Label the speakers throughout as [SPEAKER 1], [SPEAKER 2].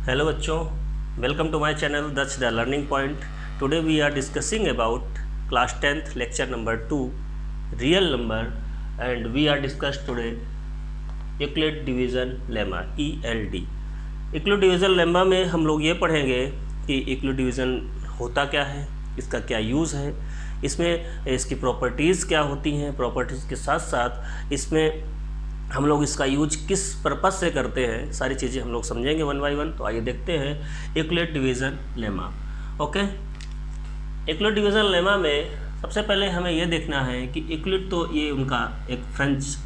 [SPEAKER 1] Hello बच्चों, welcome to my channel That's the Learning Point. Today we are discussing about class 10th lecture number 2 real number, and we are discussed today Euclid division lemma ELD. Euclid division lemma में हम लोग ये पढ़ेंगे कि Euclid division होता क्या है, इसका क्या यूज़ है, इसमें इसकी प्रॉपर्टीज़ क्या होती हैं, प्रॉपर्टीज़ के साथ साथ इसमें हम लोग इसका यूज किस पर्पस से करते हैं, सारी चीज़ें हम लोग समझेंगे वन बाय वन। तो आइए देखते हैं Euclid division lemma. Okay, Euclid division lemma में सबसे पहले हमें यह देखना है कि यूक्लिड तो ये उनका एक फ्रेंच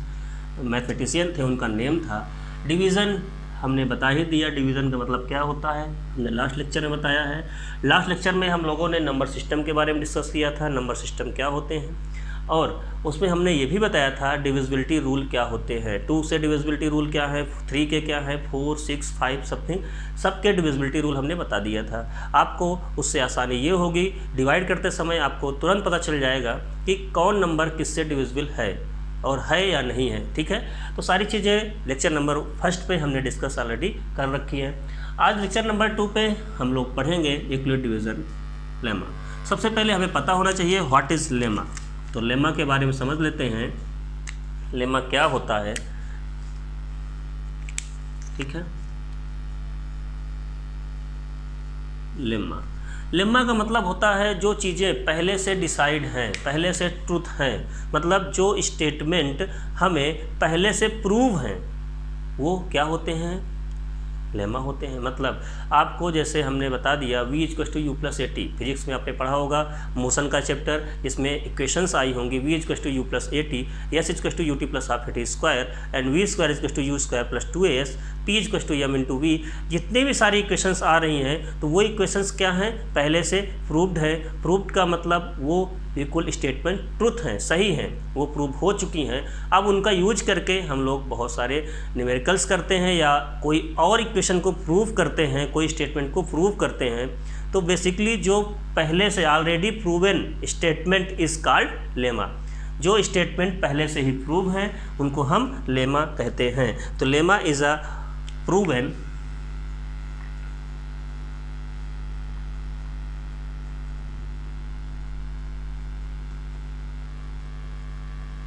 [SPEAKER 1] मैथमेटिशियन थे, उनका नेम था। डिवीज़न हमने बता ही दिया, डिवीज़न का मतलब क्या होता है हमने लास्ट लेक्चर में बताया है। लास्ट लेक्चर में हम लोगों ने नंबर सिस्टम के बारे में डिस्कस किया था, नंबर सिस्टम क्या होते हैं, और उसमें हमने ये भी बताया था डिविजिबिलिटी रूल क्या होते हैं। 2 से डिविजिबिलिटी रूल क्या है, 3 के क्या है, 4, 6, 5 समथिंग सबके डिविजिबिलिटी रूल हमने बता दिया था। आपको उससे आसानी ये होगी, डिवाइड करते समय आपको तुरंत पता चल जाएगा कि कौन नंबर किससे डिविजिबल है और है या नहीं है। ठीक है, तो सारी चीज़ें लेक्चर नंबर 1 पे हमने डिस्कस ऑलरेडी कर रखी है। आज लेक्चर नंबर 2 पे हम लोग पढ़ेंगे यूक्लिड डिवीज़न लेमा। सबसे पहले हमें पता होना चाहिए व्हाट इज़ लेमा। तो लेमा के बारे में समझ लेते हैं, लेमा क्या होता है। ठीक है, लेमा, लेमा का मतलब होता है जो चीज़ें पहले से डिसाइड हैं, पहले से ट्रूथ हैं, मतलब जो स्टेटमेंट हमें पहले से प्रूव हैं वो क्या होते हैं, लेमा होते हैं। मतलब आपको जैसे हमने बता दिया v = u+at, फिजिक्स में आपने पढ़ा होगा मोशन का चैप्टर, जिसमें इक्वेशंस आई होंगी v = u+at, s = ut+12at² and v² = u² + 2as, p = m/v। जितने भी सारी इक्वेशंस आ रही हैं तो वो इक्वेशंस क्या हैं, पहले से प्रूव्ड है। प्रूव्ड का मतलब वो बिल्कुल स्टेटमेंट ट्रुथ हैं, सही हैं, वो प्रूव हो चुकी हैं। अब उनका यूज करके हम लोग बहुत सारे न्यूमेरिकल्स करते हैं या कोई और इक्वेशन को प्रूव करते हैं, कोई स्टेटमेंट को प्रूव करते हैं। तो बेसिकली जो पहले से already proven statement is called lemma. जो स्टेटमेंट पहले से ही प्रूव हैं उनको हम लेमा कहते हैं। तो lemma is a proven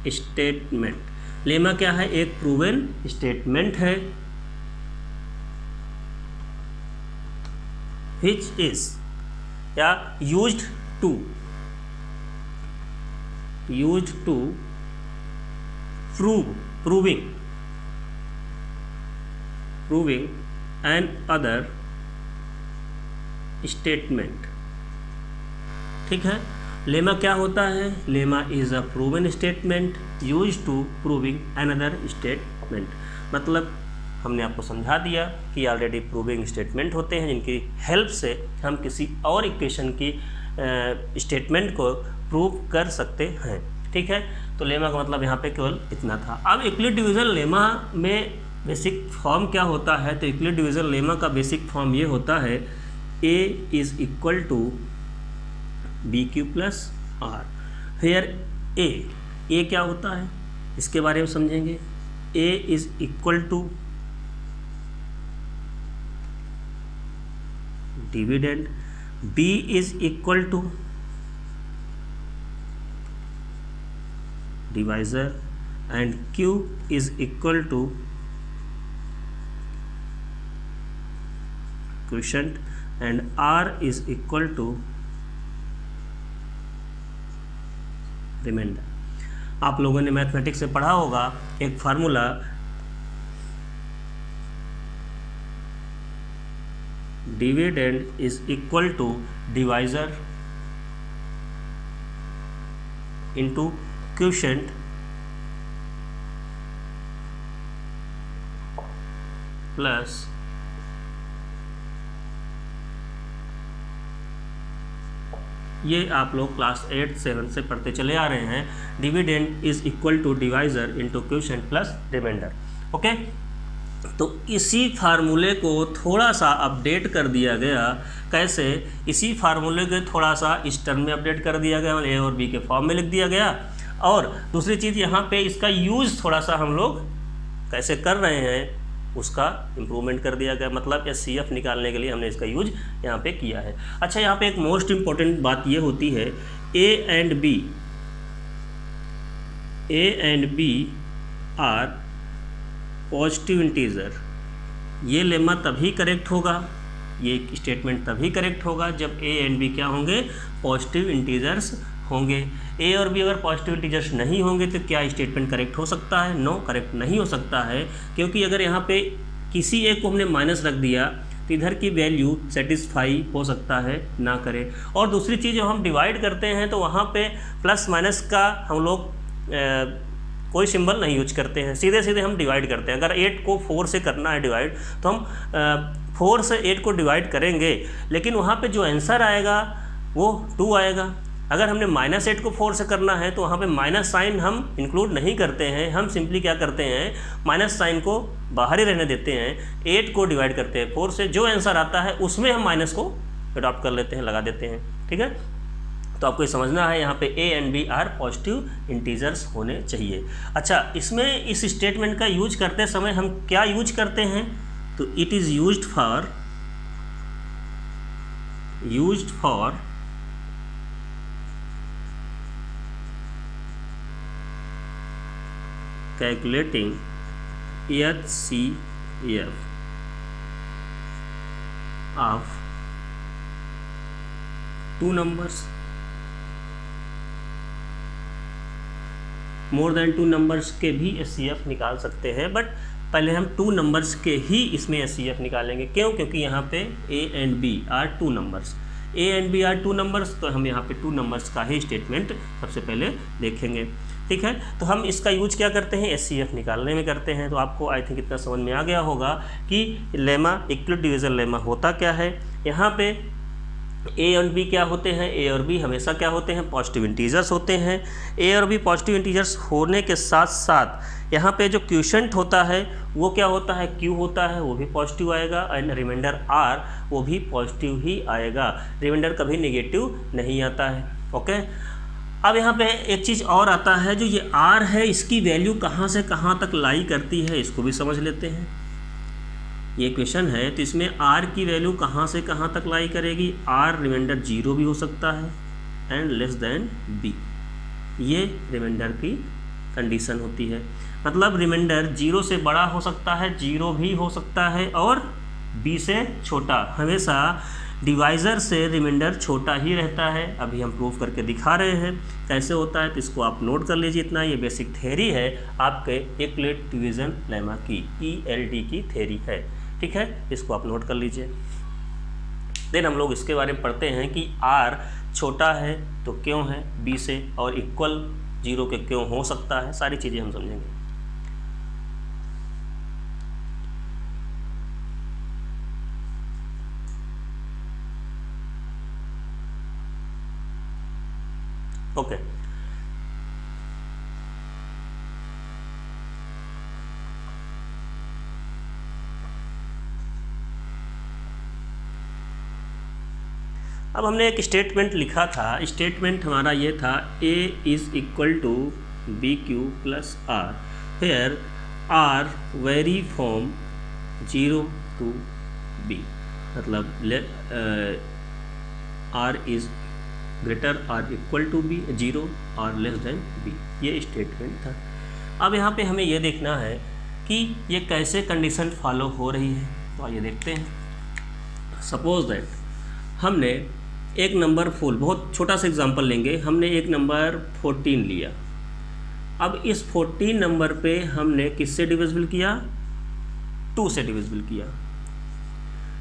[SPEAKER 1] statement. Lemma क्या है, एक प्रूवन स्टेटमेंट है which is या used to proving an other statement। ठीक है, लेमा क्या होता है, lemma is a proven statement use to proving another statement. मतलब हमने आपको समझा दिया कि ऑलरेडी प्रूविंग स्टेटमेंट होते हैं जिनकी हेल्प से हम किसी और इक्वेशन की स्टेटमेंट को प्रूव कर सकते हैं। ठीक है, तो लेमा का मतलब यहाँ पे केवल इतना था। अब यूक्लिड डिवीज़न लेमा में बेसिक फॉर्म क्या होता है, तो यूक्लिड डिवीज़न लेमा का बेसिक फॉर्म ये होता है a = bq + r। फिर a क्या होता है इसके बारे में समझेंगे। a = dividend, b = divisor and q = quotient and r = reminder. आप लोगों ने मैथमेटिक्स में पढ़ा होगा एक formula, dividend = divisor into quotient plus ये आप लोग क्लास 8-7 से पढ़ते चले आ रहे हैं। Dividend = divisor into quotient plus reminder. Okay, तो इसी फार्मूले को थोड़ा सा अपडेट कर दिया गया। कैसे, इसी फार्मूले को थोड़ा सा इस टर्म में अपडेट कर दिया गया, ए और बी के फॉर्म में लिख दिया गया। और दूसरी चीज़ यहाँ पे इसका यूज़ थोड़ा सा हम लोग कैसे कर रहे हैं, उसका इम्प्रूवमेंट कर दिया गया, मतलब HCF निकालने के लिए हमने इसका यूज यहाँ पे किया है। अच्छा, यहाँ पे एक मोस्ट इम्पॉर्टेंट बात ये होती है, A and B are positive integer. ये लेमा तभी करेक्ट होगा, ये स्टेटमेंट तभी करेक्ट होगा जब A एंड B क्या होंगे, पॉजिटिव इंटीजर्स होंगे। A और B अगर पॉजिटिव इंटीजर्स नहीं होंगे तो क्या स्टेटमेंट करेक्ट हो सकता है? नो, करेक्ट नहीं हो सकता है, क्योंकि अगर यहाँ पे किसी एक को हमने माइनस रख दिया तो इधर की वैल्यू सेटिस्फाई हो सकता है ना करे। और दूसरी चीज़, जब हम डिवाइड करते हैं तो वहाँ पे प्लस माइनस का हम लोग कोई सिंबल नहीं यूज करते हैं, सीधे सीधे हम डिवाइड करते हैं। अगर 8 को 4 से करना है डिवाइड तो हम 4 से 8 को डिवाइड करेंगे, लेकिन वहाँ पे जो आंसर आएगा वो 2 आएगा। अगर हमने -8 को 4 से करना है तो वहाँ पे माइनस साइन हम इंक्लूड नहीं करते हैं, हम सिंपली क्या करते हैं, माइनस साइन को बाहर ही रहने देते हैं, 8 को डिवाइड करते हैं 4 से, जो आंसर आता है उसमें हम माइनस को अडॉप्ट कर लेते हैं, लगा देते हैं। ठीक है, तो आपको ये समझना है यहाँ पे A and B are positive integers होने चाहिए। अच्छा, इसमें इस स्टेटमेंट का यूज करते समय हम क्या यूज करते हैं, तो it is used for calculating HCF of 2 numbers. More than 2 numbers के भी HCF निकाल सकते हैं, बट पहले हम 2 नंबर्स के ही इसमें HCF निकालेंगे। क्यों? क्योंकि यहाँ पे A and B are 2 numbers, A and B are 2 numbers, तो हम यहाँ पे 2 नंबर्स का ही स्टेटमेंट सबसे पहले देखेंगे। ठीक है, तो हम इसका यूज क्या करते हैं, HCF निकालने में करते हैं। तो आपको आई थिंक इतना समझ में आ गया होगा कि लेमा, इक्वल डिवीजन लेमा होता क्या है। यहाँ पे A और B क्या होते हैं, A और B हमेशा क्या होते हैं, पॉजिटिव इंटीजर्स होते हैं। A और B पॉजिटिव इंटीजर्स होने के साथ साथ यहाँ पे जो क्वोशिएंट होता है वो क्या होता है, Q होता है, वो भी पॉजिटिव आएगा, एंड रिमाइंडर R वो भी पॉजिटिव ही आएगा, रिमाइंडर कभी नेगेटिव नहीं आता है। ओके, अब यहाँ पे एक चीज़ और आता है, जो ये R है इसकी वैल्यू कहाँ से कहाँ तक लाई करती है, इसको भी समझ लेते हैं। ये क्वेश्चन है तो इसमें R की वैल्यू कहाँ से कहाँ तक लाई करेगी, R रिमाइंडर 0 भी हो सकता है एंड लेस देन B, ये रिमाइंडर की कंडीशन होती है। मतलब रिमाइंडर 0 से बड़ा हो सकता है, 0 भी हो सकता है, और B से छोटा। हमेशा डिवाइज़र से रिमाइंडर छोटा ही रहता है। अभी हम प्रूफ करके दिखा रहे हैं कैसे होता है, तो इसको आप नोट कर लीजिए। इतना ये बेसिक थ्योरी है आपके यूक्लिड डिवीज़न लेमा की, ELD की थ्योरी है। ठीक है, इसको आप नोट कर लीजिए। देन हम लोग इसके बारे में पढ़ते हैं कि R छोटा है तो क्यों है B से, और इक्वल 0 के क्यों हो सकता है, सारी चीज़ें हम समझेंगे। ओके, अब हमने एक स्टेटमेंट लिखा था। स्टेटमेंट हमारा ये था, A is equal to BQ plus R, where R very from 0 to B, मतलब R is greater or equal to B, 0 और लेस देन B, ये स्टेटमेंट था। अब यहाँ पे हमें ये देखना है कि ये कैसे कंडीशन फॉलो हो रही है, तो आइए देखते हैं। सपोज दैट हमने एक नंबर फुल, बहुत छोटा सा एग्जांपल लेंगे, हमने एक नंबर 14 लिया। अब इस 14 नंबर पे हमने किससे डिविजिबल किया, 2 से डिविजिबल किया।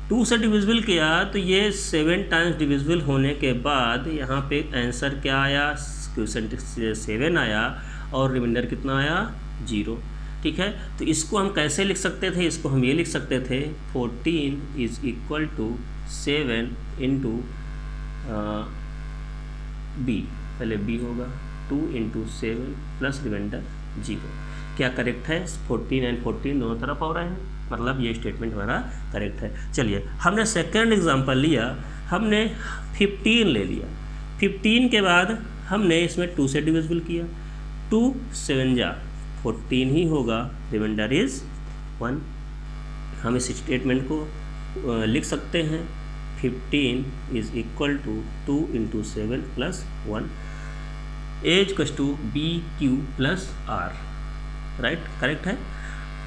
[SPEAKER 1] 2 से डिविजिबल किया तो ये 7 टाइम्स डिविजिबल होने के बाद यहाँ पे आंसर क्या आया, क्वोशिएंट 7 आया और रिमाइंडर कितना आया, 0। ठीक है, तो इसको हम कैसे लिख सकते थे, इसको हम ये लिख सकते थे 14 is equal to 7 into B, पहले B होगा 2 इंटू 7 प्लस रिमाइंडर 0। क्या करेक्ट है, 14 एंड 14 दोनों तरफ हो रहे हैं, मतलब ये स्टेटमेंट हमारा करेक्ट है। चलिए, हमने सेकंड एग्जांपल लिया, हमने 15 ले लिया। 15 के बाद हमने इसमें 2 से डिविजिबल किया, 2 7 जा 14 ही होगा, रिमाइंडर इज़ 1। हम इस स्टेटमेंट को लिख सकते हैं 15 is equal to 2 into 7 plus 1 as कस to B Q plus r, right, correct है।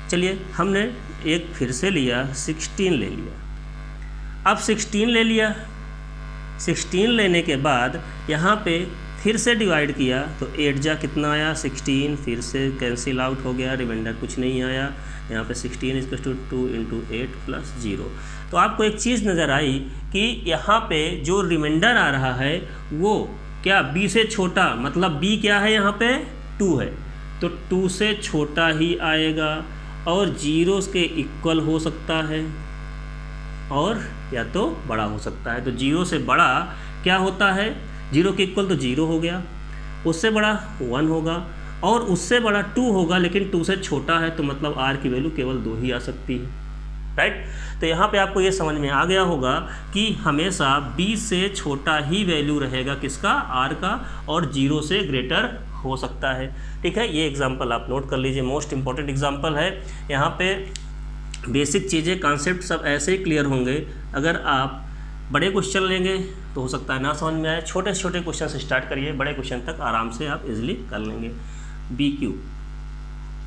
[SPEAKER 1] चलिए हमने एक फिर से लिया 16 ले लिया। अब 16 ले लिया, 16 लेने के बाद यहाँ पे फिर से डिवाइड किया तो 8 जा कितना आया 16, फिर से कैंसिल आउट हो गया, रिमाइंडर कुछ नहीं आया। यहाँ पे 16 इज टू 2 इंटू 8 प्लस 0। तो आपको एक चीज़ नज़र आई कि यहाँ पे जो रिमाइंडर आ रहा है वो क्या b से छोटा, मतलब b क्या है यहाँ पे 2 है, तो 2 से छोटा ही आएगा और 0 के इक्वल हो सकता है और या तो बड़ा हो सकता है। तो 0 से बड़ा क्या होता है, 0 के इक्वल तो 0 हो गया, उससे बड़ा 1 होगा और उससे बड़ा 2 होगा, लेकिन 2 से छोटा है तो मतलब r की वैल्यू केवल 2 ही आ सकती है, राइट। तो यहाँ पे आपको ये समझ में आ गया होगा कि हमेशा b से छोटा ही वैल्यू रहेगा किसका, r का, और 0 से ग्रेटर हो सकता है, ठीक है। ये एग्जाम्पल आप नोट कर लीजिए, मोस्ट इंपॉर्टेंट एग्जाम्पल है। यहाँ पे बेसिक चीज़ें, कॉन्सेप्ट सब ऐसे ही क्लियर होंगे। अगर आप बड़े क्वेश्चन लेंगे तो हो सकता है ना समझ में आए, छोटे छोटे क्वेश्चन से स्टार्ट करिए, बड़े क्वेश्चन तक आराम से आप इजीली कर लेंगे। बी क्यू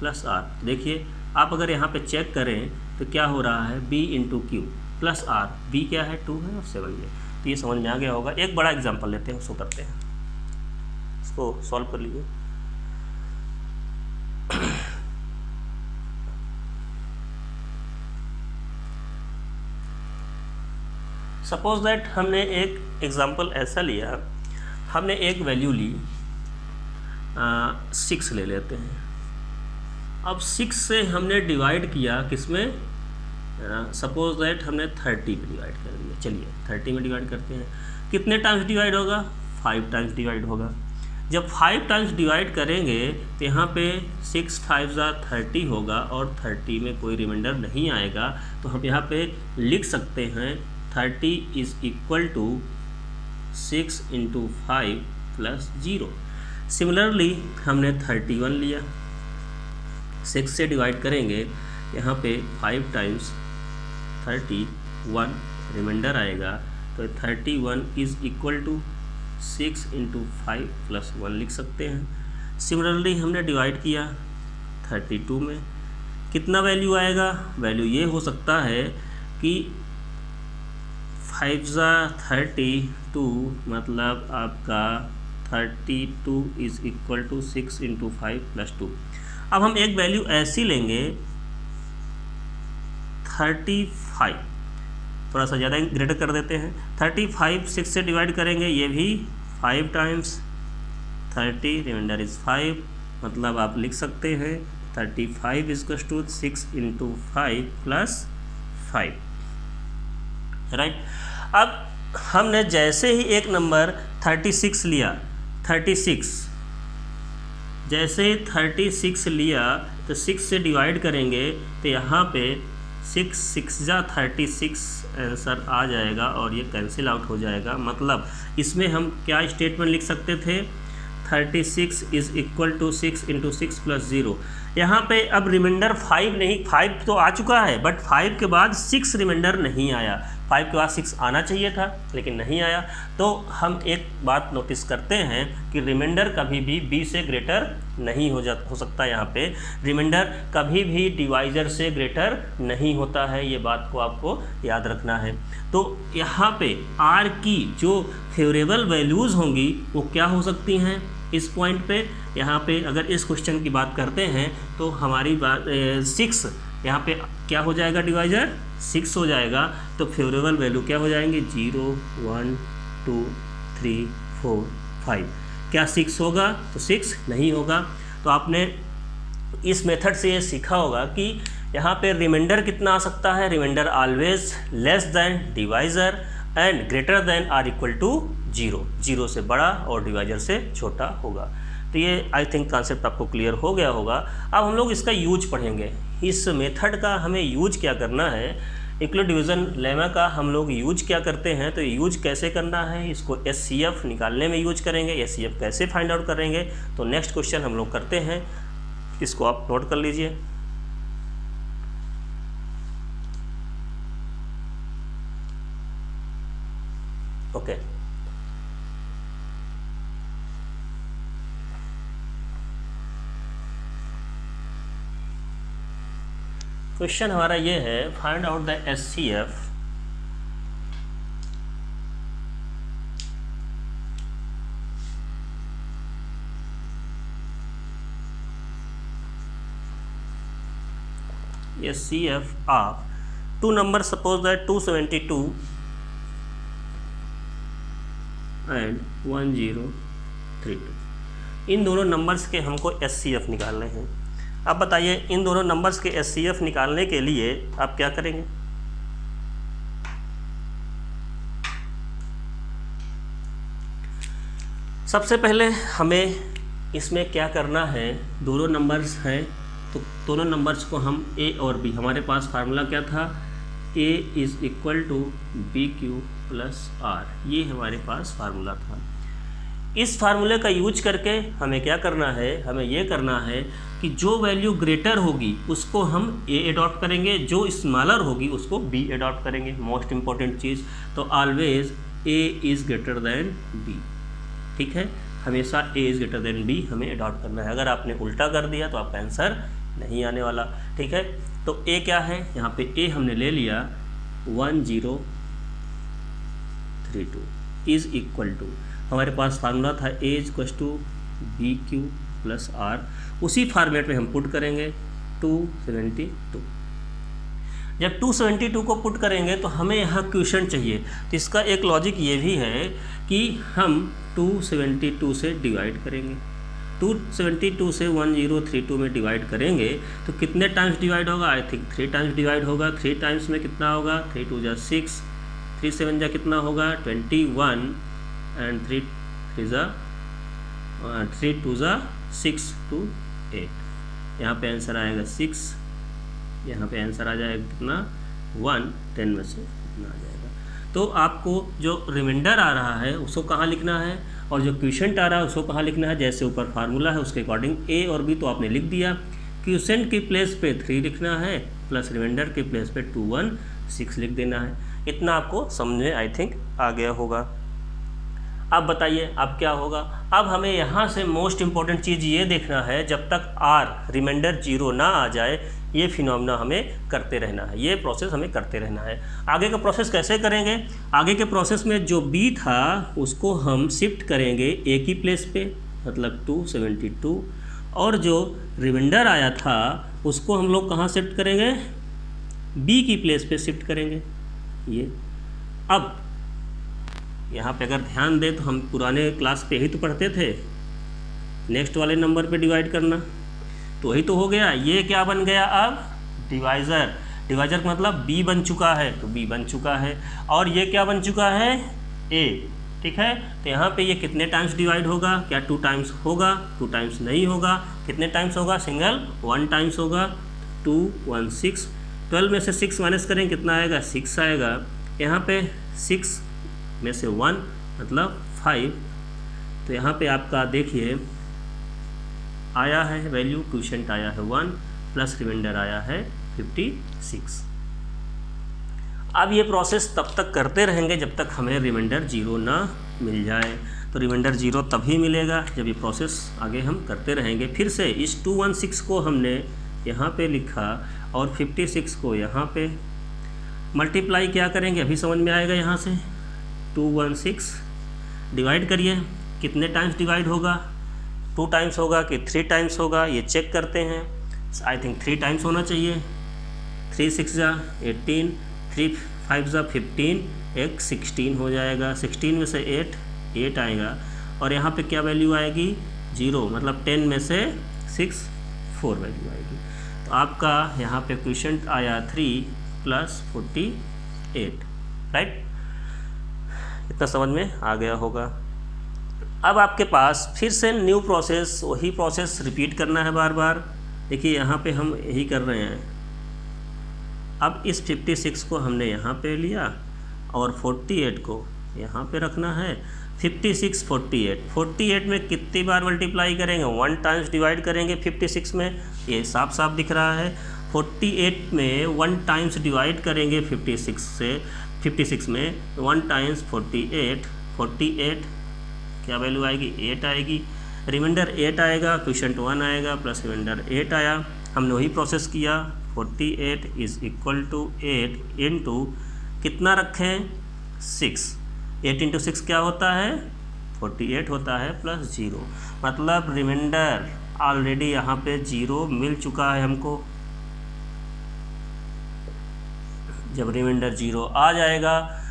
[SPEAKER 1] प्लस आर, देखिए आप अगर यहाँ पे चेक करें तो क्या हो रहा है, b into q plus r, b क्या है 2 है और 7 है, तो ये समझ में आ गया होगा। एक बड़ा एग्जाम्पल लेते हैं, उसको करते हैं, इसको सॉल्व कर लीजिए। सपोज दैट हमने एक एग्जाम्पल ऐसा लिया, हमने एक वैल्यू ली 6 ले लेते हैं। अब 6 से हमने डिवाइड किया किसमें, सपोज दैट हमने 30 में डिवाइड कर दिया। चलिए 30 में डिवाइड करते हैं, कितने टाइम्स डिवाइड होगा, 5 टाइम्स डिवाइड होगा। जब 5 टाइम्स डिवाइड करेंगे तो यहाँ पे 6 5 30 होगा और 30 में कोई रिमाइंडर नहीं आएगा, तो हम यहाँ पे लिख सकते हैं 30 is equal to 6 into 5 plus 0। Similarly हमने 31 लिया, 6 से डिवाइड करेंगे, यहाँ पे 5 टाइम्स 31 रिमाइंडर आएगा, तो 31 is equal to 6 into 5 plus 1 लिख सकते हैं। सिमिलरली हमने डिवाइड किया 32 में, कितना वैल्यू आएगा, वैल्यू ये हो सकता है कि 5 32, मतलब आपका 32 is equal to 6 into 5 plus 2। अब हम एक वैल्यू ऐसी लेंगे 35, थोड़ा सा ज़्यादा ग्रेटर कर देते हैं, 35 6 से डिवाइड करेंगे, ये भी 5 टाइम्स 30, रिमाइंडर इज़ 5, मतलब आप लिख सकते हैं 35 is equal to 6 into 5 plus 5, right. अब हमने जैसे ही एक नंबर 36 लिया, 36 जैसे 36 लिया तो 6 से डिवाइड करेंगे तो यहाँ पे 6 6 जा 36 आंसर आ जाएगा और ये कैंसिल आउट हो जाएगा। मतलब इसमें हम क्या स्टेटमेंट लिख सकते थे, 36 is equal to 6 into 6 plus 0। यहाँ पे अब रिमाइंडर 5 नहीं, 5 तो आ चुका है बट 5 के बाद 6 रिमाइंडर नहीं आया, 5 के बाद 6 आना चाहिए था लेकिन नहीं आया। तो हम एक बात नोटिस करते हैं कि रिमाइंडर कभी भी b से ग्रेटर नहीं हो सकता। यहाँ पे रिमाइंडर कभी भी डिवाइजर से ग्रेटर नहीं होता है, ये बात को आपको याद रखना है। तो यहाँ पे r की जो फेवरेबल वैल्यूज़ होंगी वो क्या हो सकती हैं इस पॉइंट पे। यहाँ पे अगर इस क्वेश्चन की बात करते हैं तो हमारी बात 6 यहाँ पे क्या हो जाएगा, डिवाइजर 6 हो जाएगा, तो फेवरेबल वैल्यू क्या हो जाएंगे 0 1 2 3 4 5। क्या 6 होगा, तो 6 नहीं होगा। तो आपने इस मेथड से ये सीखा होगा कि यहाँ पे रिमाइंडर कितना आ सकता है, remainder always less than divisor and greater than or equal to 0, 0 से बड़ा और डिवाइजर से छोटा होगा। तो ये आई थिंक कॉन्सेप्ट आपको क्लियर हो गया होगा। अब हम लोग इसका यूज पढ़ेंगे, इस मेथड का हमें यूज क्या करना है, यूक्लिड डिवीज़न लेमा का हम लोग यूज क्या करते हैं। तो यूज कैसे करना है, इसको एचसीएफ निकालने में यूज करेंगे, एचसीएफ कैसे फाइंड आउट करेंगे। तो नेक्स्ट क्वेश्चन हम लोग करते हैं, इसको आप नोट कर लीजिए। ओके। क्वेश्चन हमारा ये है, find out the HCF of two numbers, suppose that 272 and 1032। इन दोनों नंबर्स के हमको एचसीएफ निकालने हैं। अब बताइए, इन दोनों नंबर्स के एचसीएफ निकालने के लिए आप क्या करेंगे? सबसे पहले हमें इसमें क्या करना है, दोनों नंबर्स हैं तो दोनों नंबर्स को हम ए और बी, हमारे पास फार्मूला क्या था, A is equal to B Q plus R, ये हमारे पास फार्मूला था। इस फार्मूले का यूज करके हमें क्या करना है, हमें ये करना है कि जो वैल्यू ग्रेटर होगी उसको हम ए अडॉप्ट करेंगे, जो स्मॉलर होगी उसको बी अडॉप्ट करेंगे। मोस्ट इंपॉर्टेंट चीज़, तो always A is greater than B, ठीक है, हमेशा A is greater than B हमें अडॉप्ट करना है। अगर आपने उल्टा कर दिया तो आपका आंसर नहीं आने वाला, ठीक है। तो ए क्या है, यहाँ पे ए हमने ले लिया 1032 इज़ इक्वल टू, हमारे पास फार्मूला था A is equal to B Q plus R, उसी फॉर्मेट में हम पुट करेंगे 272। जब 272 को पुट करेंगे तो हमें यहाँ क्वेश्चन चाहिए, तो इसका एक लॉजिक ये भी है कि हम 272 से डिवाइड करेंगे, 272 से 1032 में डिवाइड करेंगे तो कितने टाइम्स डिवाइड होगा, आई थिंक 3 टाइम्स डिवाइड होगा। 3 टाइम्स में कितना होगा, 3 2 जा 6, 3 7 जा कितना होगा 21 एंड 3 2 जा 6 to 8, यहाँ पे आंसर आएगा 6, यहाँ पे आंसर आ जाएगा कितना 1, 10 में से कितना आ जाएगा। तो आपको जो रिमाइंडर आ रहा है उसको कहाँ लिखना है और जो क्वेश्चन आ रहा है उसको कहाँ लिखना है, जैसे ऊपर फार्मूला है उसके अकॉर्डिंग ए और बी तो आपने लिख दिया, क्वेश्चन की प्लेस पे 3 लिखना है प्लस रिमाइंडर के प्लेस पे 216 लिख देना है। इतना आपको समझ में आई थिंक आ गया होगा। अब बताइए अब क्या होगा, अब हमें यहाँ से मोस्ट इम्पॉर्टेंट चीज़ ये देखना है, जब तक आर रिमाइंडर 0 ना आ जाए ये फिनोमेना हमें करते रहना है, ये प्रोसेस हमें करते रहना है। आगे का प्रोसेस कैसे करेंगे, आगे के प्रोसेस में जो बी था उसको हम शिफ्ट करेंगे ए की प्लेस पे, मतलब 272, और जो रिमाइंडर आया था उसको हम लोग कहाँ शिफ्ट करेंगे, बी की प्लेस पे शिफ्ट करेंगे। ये अब यहाँ पे अगर ध्यान दें तो हम पुराने क्लास पे ही तो पढ़ते थे, नेक्स्ट वाले नंबर पे डिवाइड करना, तो वही तो हो गया। ये क्या बन गया अब, डिवाइज़र, डिवाइज़र का मतलब बी बन चुका है, तो बी बन चुका है, और ये क्या बन चुका है, ए, ठीक है। तो यहाँ पे ये कितने टाइम्स डिवाइड होगा, क्या 2 टाइम्स होगा, 2 टाइम्स नहीं होगा, कितने टाइम्स होगा, सिंगल 1 टाइम्स होगा, 216, 12 में से 6 माइनस करें कितना आएगा, 6 आएगा। यहाँ पे 6 में से 1 मतलब 5, तो यहाँ पे आपका देखिए आया है वैल्यू, क्वोशिएंट आया है 1 प्लस रिमाइंडर आया है 56। अब ये प्रोसेस तब तक करते रहेंगे जब तक हमें रिमाइंडर 0 ना मिल जाए। तो रिमाइंडर 0 तभी मिलेगा जब ये प्रोसेस आगे हम करते रहेंगे। फिर से इस 216 को हमने यहाँ पे लिखा और 56 को यहाँ पे मल्टीप्लाई क्या करेंगे, अभी समझ में आएगा। यहाँ से 216 डिवाइड करिए, कितने टाइम्स डिवाइड होगा, 2 टाइम्स होगा कि 3 टाइम्स होगा, ये चेक करते हैं। आई थिंक 3 टाइम्स होना चाहिए। 3 6 जा 18, 3 5 जा 15, एक 16 हो जाएगा। 16 में से 8 आएगा, और यहाँ पे क्या वैल्यू आएगी, 0, मतलब 10 में से 6 4 वैल्यू आएगी। तो आपका यहाँ पे क्वोशिएंट आया 3 प्लस 48, राइट। इतना समझ में आ गया होगा। अब आपके पास फिर से न्यू प्रोसेस, वही प्रोसेस रिपीट करना है बार बार। देखिए यहाँ पे हम यही कर रहे हैं। अब इस 56 को हमने यहाँ पे लिया और 48 को यहाँ पे रखना है। 56 48 में कितनी बार मल्टीप्लाई करेंगे, 1 टाइम्स डिवाइड करेंगे 56 में, ये साफ साफ दिख रहा है। 48 में 1 टाइम्स डिवाइड करेंगे 56 में 1 टाइम्स 48, 48 क्या वैल्यू आएगी 8 आएगी, रिमाइंडर 8 आएगा, क्वेश्चन 1 आएगा प्लस रिमाइंडर 8 आया। हमने वही प्रोसेस किया, 48 इज इक्वल टू 8 इंटू कितना रखें 6, 8 इंटू 6 क्या होता है 48 होता है प्लस 0, मतलब रिमाइंडर ऑलरेडी यहाँ पे 0 मिल चुका है हमको। जब रिमाइंडर 0 आ जाएगा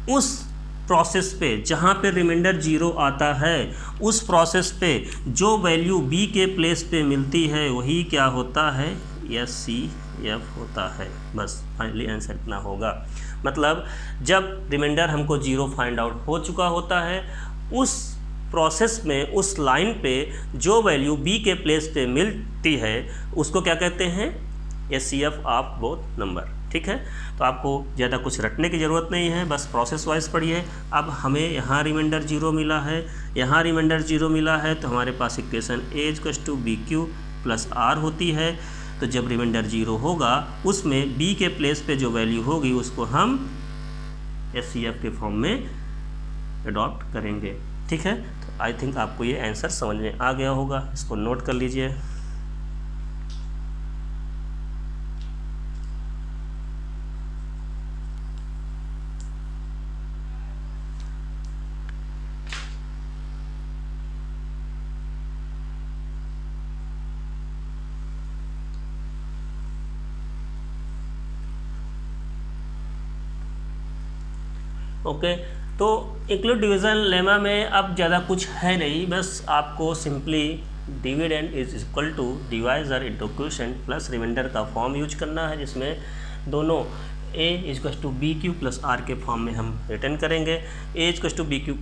[SPEAKER 1] उस प्रोसेस पे जहाँ पे रिमाइंडर 0 आता है उस प्रोसेस पे जो वैल्यू b के प्लेस पे मिलती है वही क्या होता है SCF होता है। बस फाइनली आंसर इतना होगा। मतलब जब रिमाइंडर हमको 0 फाइंड आउट हो चुका होता है उस प्रोसेस में उस लाइन पे जो वैल्यू b के प्लेस पे मिलती है उसको क्या कहते हैं SCF ऑफ बोथ नंबर। ठीक है, तो आपको ज़्यादा कुछ रटने की ज़रूरत नहीं है, बस प्रोसेस वाइज पढ़िए। अब हमें यहाँ रिमाइंडर 0 मिला है, यहाँ रिमाइंडर 0 मिला है, तो हमारे पास इक्वेशन A = BQ + R होती है। तो जब रिमाइंडर 0 होगा उसमें b के प्लेस पे जो वैल्यू होगी उसको हम SCF के फॉर्म में अडॉप्ट करेंगे। ठीक है, तो आई थिंक आपको ये आंसर समझ में आ गया होगा, इसको नोट कर लीजिए। ओके, तो इंक्लूड डिवीज़न लेमा में अब ज़्यादा कुछ है नहीं, बस आपको simply dividend is equal to divisor into quotient plus remainder का फॉर्म यूज करना है, जिसमें दोनों A = BQ + R के फॉर्म में हम रिटर्न करेंगे। A = BQ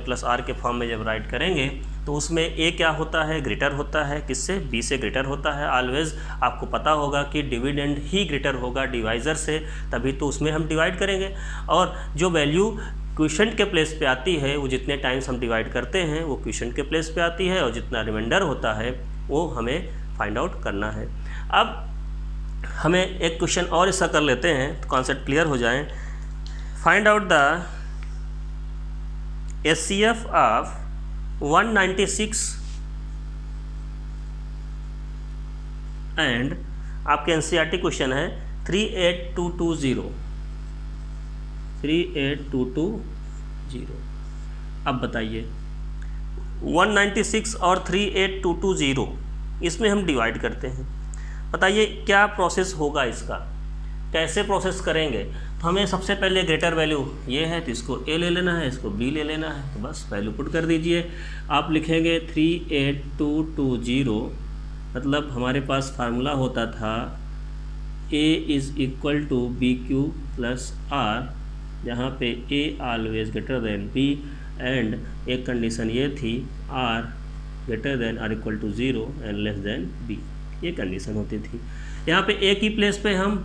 [SPEAKER 1] + R के फॉर्म में जब राइट करेंगे तो उसमें A क्या होता है ग्रेटर होता है किससे B से ग्रेटर होता है। ऑलवेज आपको पता होगा कि डिविडेंड ही ग्रेटर होगा डिवाइज़र से, तभी तो उसमें हम डिवाइड करेंगे। और जो वैल्यू क्वोशिएंट के प्लेस पे आती है वो जितने टाइम्स हम डिवाइड करते हैं वो क्वोशिएंट के प्लेस पे आती है, और जितना रिमाइंडर होता है वो हमें फाइंड आउट करना है। अब हमें एक क्वेश्चन और ऐसा कर लेते हैं तो कॉन्सेप्ट क्लियर हो जाए। Find out the SCF of 196 and आपके NCERT क्वेश्चन है 38220। अब बताइए 196 और 38220 इसमें हम डिवाइड करते हैं, बताइए क्या प्रोसेस होगा इसका, कैसे प्रोसेस करेंगे। तो हमें सबसे पहले ग्रेटर वैल्यू ये है तो इसको A ले लेना है, इसको B ले लेना है, तो बस वैल्यू पुट कर दीजिए। आप लिखेंगे 38220, मतलब हमारे पास फार्मूला होता था A = BQ + R, जहाँ पे A always greater than B and एक कंडीशन ये थी R > 0 and less than B, ये कंडीशन होती थी। यहाँ पे A की प्लेस पे हम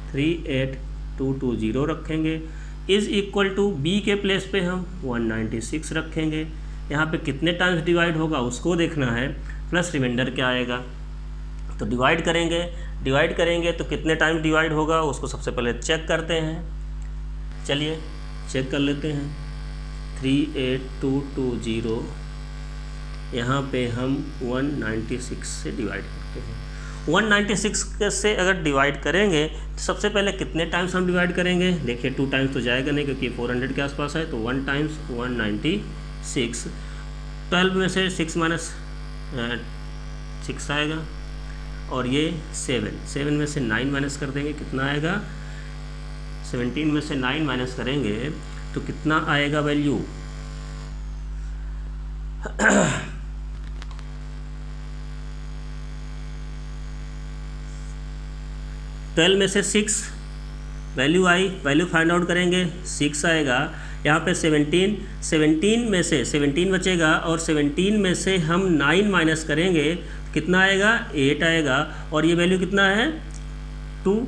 [SPEAKER 1] 38220 रखेंगे, इज़ इक्वल टू B के प्लेस पे हम 196 रखेंगे। यहाँ पे कितने टाइम्स डिवाइड होगा उसको देखना है, प्लस रिमाइंडर क्या आएगा। तो डिवाइड करेंगे तो कितने टाइम डिवाइड होगा उसको सबसे पहले चेक करते हैं। चलिए चेक कर लेते हैं। 38220 यहाँ पे हम 196 से डिवाइड करते हैं। 196 से अगर डिवाइड करेंगे तो सबसे पहले कितने टाइम्स हम डिवाइड करेंगे, देखिए 2 टाइम्स तो जाएगा नहीं क्योंकि 400 के आसपास है, तो 1 टाइम्स 196, 12 में से 6 माइनस 6 आएगा, और ये 7 में से 9 माइनस कर देंगे, कितना आएगा 17 में से 9 माइनस करेंगे तो कितना आएगा वैल्यू 12 में से 6 वैल्यू आई, वैल्यू फाइंड आउट करेंगे 6 आएगा। यहाँ पे 17 में से 17 बचेगा, और 17 में से हम 9 माइनस करेंगे कितना आएगा 8 आएगा, और ये वैल्यू कितना है 2,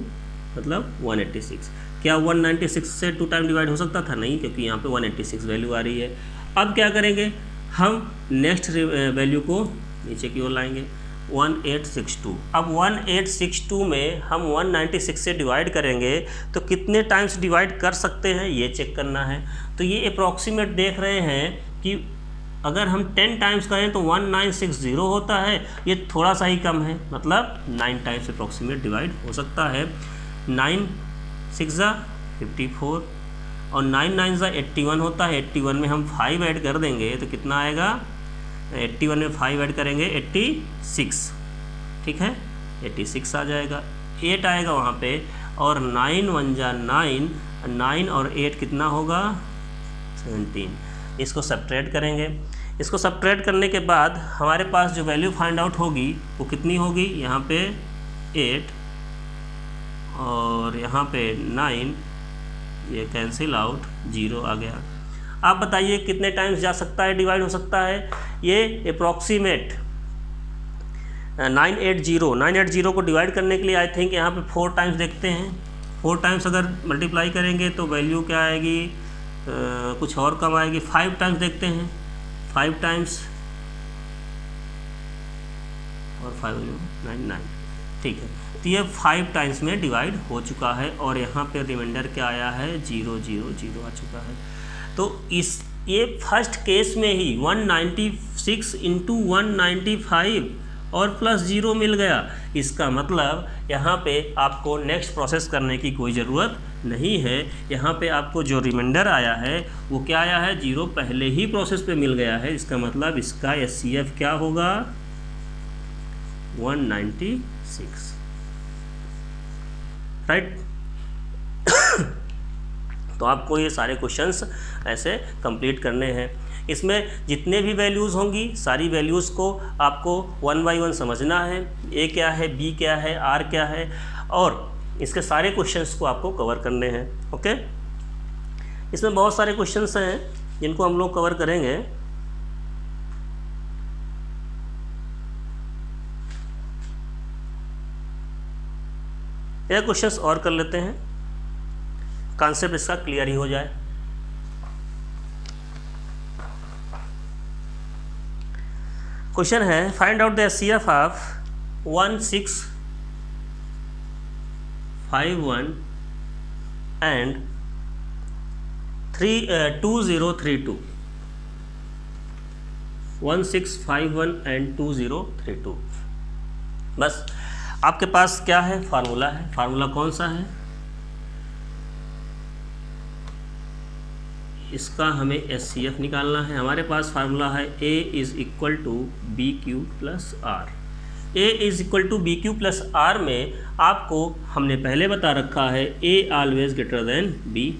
[SPEAKER 1] मतलब 186। क्या 196 से 2 टाइम डिवाइड हो सकता था? नहीं, क्योंकि यहाँ पे 186 वैल्यू आ रही है। अब क्या करेंगे, हम नेक्स्ट वैल्यू को नीचे की ओर लाएंगे। 1862। अब 1862 में हम 196 से डिवाइड करेंगे तो कितने टाइम्स डिवाइड कर सकते हैं ये चेक करना है। तो ये अप्रॉक्सीमेट देख रहे हैं कि अगर हम 10 टाइम्स करें तो 1960 होता है, ये थोड़ा सा ही कम है, मतलब 9 टाइम्स अप्रॉक्सीमेट डिवाइड हो सकता है। 9 6 54 और 9 9 81 होता है। 81 में हम 5 ऐड कर देंगे तो कितना आएगा, 81 में 5 ऐड करेंगे 86, ठीक है 86 आ जाएगा। 8 आएगा वहाँ पे और 9 1 जा 9, 9 और 8 कितना होगा 17। इसको सब्ट्रैक्ट करेंगे। इसको सब्ट्रैक्ट करने के बाद हमारे पास जो वैल्यू फाइंड आउट होगी वो कितनी होगी, यहाँ पे 8 और यहाँ पे 9, ये कैंसिल आउट 0 आ गया। आप बताइए कितने टाइम्स जा सकता है, डिवाइड हो सकता है। ये अप्रॉक्सीमेट 980 को डिवाइड करने के लिए आई थिंक यहाँ पे 4 टाइम्स देखते हैं। 4 टाइम्स अगर मल्टीप्लाई करेंगे तो वैल्यू क्या आएगी, कुछ और कम आएगी। 5 टाइम्स देखते हैं, 5 टाइम्स और 5 9, ठीक है। तो ये 5 टाइम्स में डिवाइड हो चुका है और यहाँ पे रिमाइंडर क्या आया है 0 0 0 आ चुका है। तो ये फर्स्ट केस में ही 196 इंटू 195 और प्लस 0 मिल गया। इसका मतलब यहाँ पे आपको नेक्स्ट प्रोसेस करने की कोई ज़रूरत नहीं है। यहाँ पे आपको जो रिमाइंडर आया है वो क्या आया है, 0 पहले ही प्रोसेस पे मिल गया है। इसका मतलब इसका SCF क्या होगा 196, राइट। तो आपको ये सारे क्वेश्चंस ऐसे कंप्लीट करने हैं। इसमें जितने भी वैल्यूज़ होंगी सारी वैल्यूज़ को आपको 1 बाय 1 समझना है। ए क्या है, बी क्या है, आर क्या है, और इसके सारे क्वेश्चंस को आपको कवर करने हैं। ओके, इसमें बहुत सारे क्वेश्चंस हैं जिनको हम लोग कवर करेंगे। यह क्वेश्चंस और कर लेते हैं, कॉन्सेप्ट इसका क्लियर ही हो जाए। क्वेश्चन है find out the SCF of 1651 and 2032। 1651 and 2032। बस आपके पास क्या है, फार्मूला है। फार्मूला कौन सा है, इसका हमें SCF निकालना है। हमारे पास फार्मूला है A is equal to BQ plus R। A is equal to BQ plus R में आपको हमने पहले बता रखा है A always greater than B।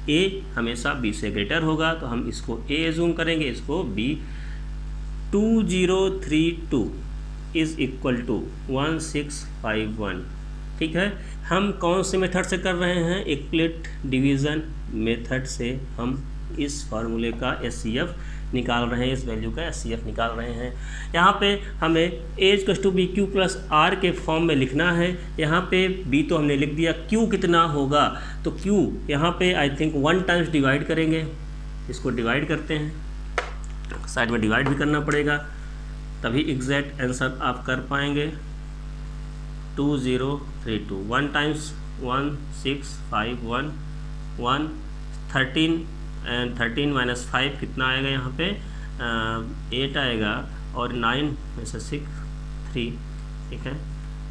[SPEAKER 1] A हमेशा B से ग्रेटर होगा तो हम इसको A एज्यूम करेंगे, इसको B। 2032 इज़ इक्वल टू 1651, ठीक है। हम कौन से मेथड से कर रहे हैं, इक्वलिट डिवीज़न मेथड से हम इस फार्मूले का SCF निकाल रहे हैं, इस वैल्यू का SCF निकाल रहे हैं। यहाँ पे हमें A equal to BQ plus R के फॉर्म में लिखना है। यहाँ पे B तो हमने लिख दिया, Q कितना होगा, तो Q यहाँ पे आई थिंक 1 टाइम्स डिवाइड करेंगे। इसको डिवाइड करते हैं, साइड में डिवाइड भी करना पड़ेगा तभी एग्जैक्ट आंसर आप कर पाएंगे। 2032 1 टाइम्स 1651 1 13 एंड 13 माइनस 5 कितना आएगा, यहाँ पे 8 आएगा और 9 में से 6 3, ठीक है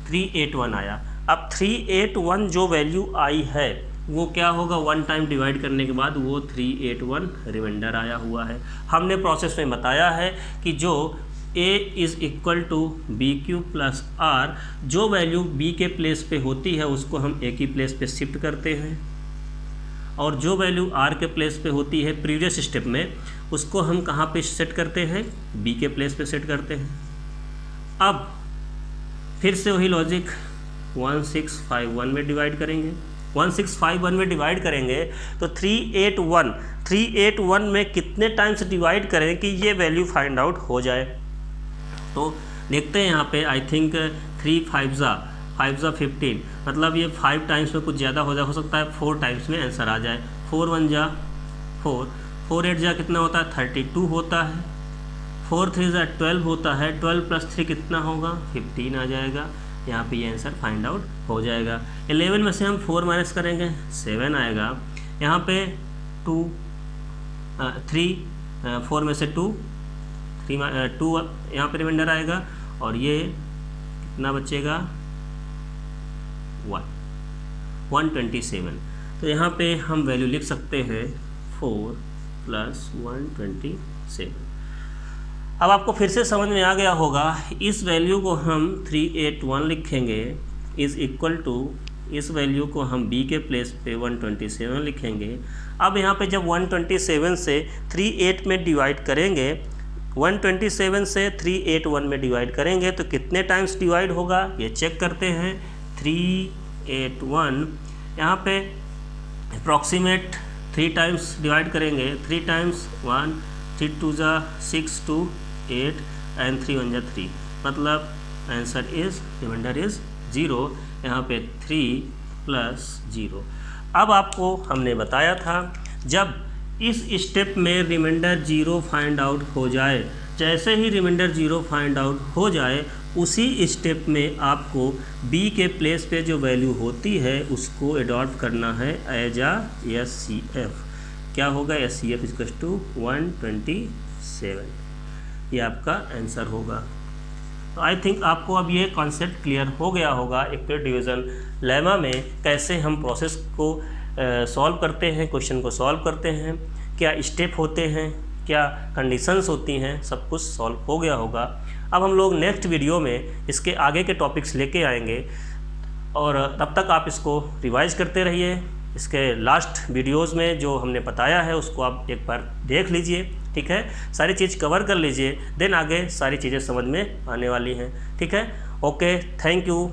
[SPEAKER 1] 381 आया। अब 381 जो वैल्यू आई है वो क्या होगा, 1 टाइम डिवाइड करने के बाद वो 381 रिमाइंडर आया हुआ है। हमने प्रोसेस में बताया है कि जो A is equal to BQ plus R, जो वैल्यू B के प्लेस पे होती है उसको हम A की प्लेस पे शिफ्ट करते हैं और जो वैल्यू R के प्लेस पे होती है प्रीवियस स्टेप में उसको हम कहाँ पे सेट करते हैं, B के प्लेस पे सेट करते हैं। अब फिर से वही लॉजिक 1651 में डिवाइड करेंगे। 1651 में डिवाइड करेंगे तो 381 में कितने टाइम्स डिवाइड करें कि ये वैल्यू फाइंड आउट हो जाए। तो देखते हैं यहाँ पे आई थिंक 3 5 जा 15, मतलब ये 5 टाइम्स में कुछ ज़्यादा हो सकता है, 4 टाइम्स में आंसर आ जाए। 4 1 जा 4, 4 8 जा कितना होता है 32 होता है, 4 3 12 होता है, 12 प्लस 3 कितना होगा, 15 आ जाएगा। यहाँ पे ये आंसर फाइंड आउट हो जाएगा। 11 में से हम 4 माइनस करेंगे 7 आएगा। यहाँ पे 4 में से 2 यहाँ पे रिमाइंडर आएगा और ये कितना बचेगा 127। तो यहाँ पे हम वैल्यू लिख सकते हैं 4 + 127। अब आपको फिर से समझ में आ गया होगा, इस वैल्यू को हम 381 लिखेंगे इज़ इक्वल टू इस वैल्यू को हम b के प्लेस पे 127 लिखेंगे। अब यहाँ पे जब 127 से 38 में डिवाइड करेंगे, 127 से 381 में डिवाइड करेंगे तो कितने टाइम्स डिवाइड होगा ये चेक करते हैं। 381 यहाँ पे अप्रॉक्सीमेट 3 टाइम्स डिवाइड करेंगे, 3 टाइम्स 1, 3 2 6 2 8 एंड 3 1 3, मतलब आंसर इज रिमाइंडर इज 0। यहाँ पे 3 + 0। अब आपको हमने बताया था जब इस स्टेप में रिमाइंडर 0 फाइंड आउट हो जाए, जैसे ही रिमाइंडर 0 फाइंड आउट हो जाए उसी स्टेप में आपको b के प्लेस पे जो वैल्यू होती है उसको एडॉप्ट करना है एज आ SCF। क्या होगा SCF = 127। ये आपका आंसर होगा। तो आई थिंक आपको अब ये कॉन्सेप्ट क्लियर हो गया होगा इक्विवेलेंट डिवीज़न लेमा में कैसे हम प्रोसेस को सॉल्व करते हैं, क्वेश्चन को सॉल्व करते हैं, क्या स्टेप होते हैं, क्या कंडीशंस होती हैं, सब कुछ सॉल्व हो गया होगा। अब हम लोग नेक्स्ट वीडियो में इसके आगे के टॉपिक्स लेके आएंगे और तब तक आप इसको रिवाइज करते रहिए। इसके लास्ट वीडियोस में जो हमने बताया है उसको आप एक बार देख लीजिए, ठीक है, सारी चीज़ कवर कर लीजिए, देन आगे सारी चीज़ें समझ में आने वाली हैं, ठीक है। Okay, thank you.